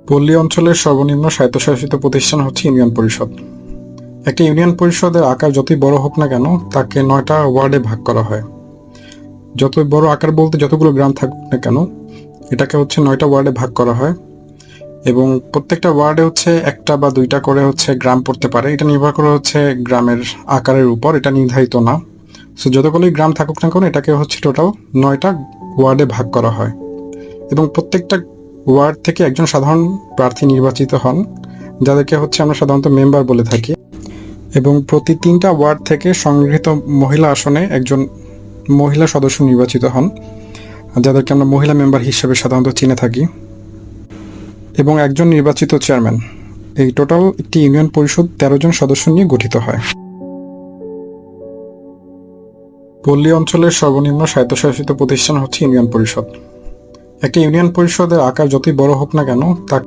পল্লী অঞ্চলের সর্বনিম্ন স্বায়ত্তশাসিত প্রতিষ্ঠান হচ্ছে ইউনিয়ন পরিষদ। একটা ইউনিয়ন পরিষদের আকার যতই বড় হোক না কেন, তাকে 9টা ওয়ার্ডে ভাগ করা হয়। যতই বড় আকার বলতে যতগুলো গ্রাম থাকুক না কেন, এটাকে হচ্ছে 9টা ওয়ার্ডে ভাগ করা হয় এবং প্রত্যেকটা ওয়ার্ডে হচ্ছে একটা বা দুইটা করে হচ্ছে গ্রাম পড়তে পারে। এটা নির্ভর করে হচ্ছে গ্রামের আকারের উপর, এটা নির্ধারিত না। সো যতগুলোই গ্রাম থাকুক না কেন, এটাকে হচ্ছে টোটাল 9টা ওয়ার্ডে ভাগ করা হয় এবং প্রত্যেকটা ওয়ার্ড থেকে একজন সাধারণ প্রার্থী নির্বাচিত হন, যাদেরকে হচ্ছে আমরা সাধারণত মেম্বার বলে থাকি, এবং প্রতি 3টা ওয়ার্ড থেকে সংগৃহীত মহিলা আসনে একজন মহিলা সদস্য নির্বাচিত হন, যাদেরকে আমরা মহিলা মেম্বার হিসেবে সাধারণত চিনে থাকি, এবং একজন নির্বাচিত চেয়ারম্যান। এই টোটাল একটি ইউনিয়ন পরিষদ 13 জন সদস্য নিয়ে গঠিত হয়। পল্লী অঞ্চলের সর্বনিম্ন স্বায়ত্তশাসিত প্রতিষ্ঠান হচ্ছে ইউনিয়ন পরিষদ। একটা ইউনিয়ন পরিষদের আকার যতই বড় হোক না কেন,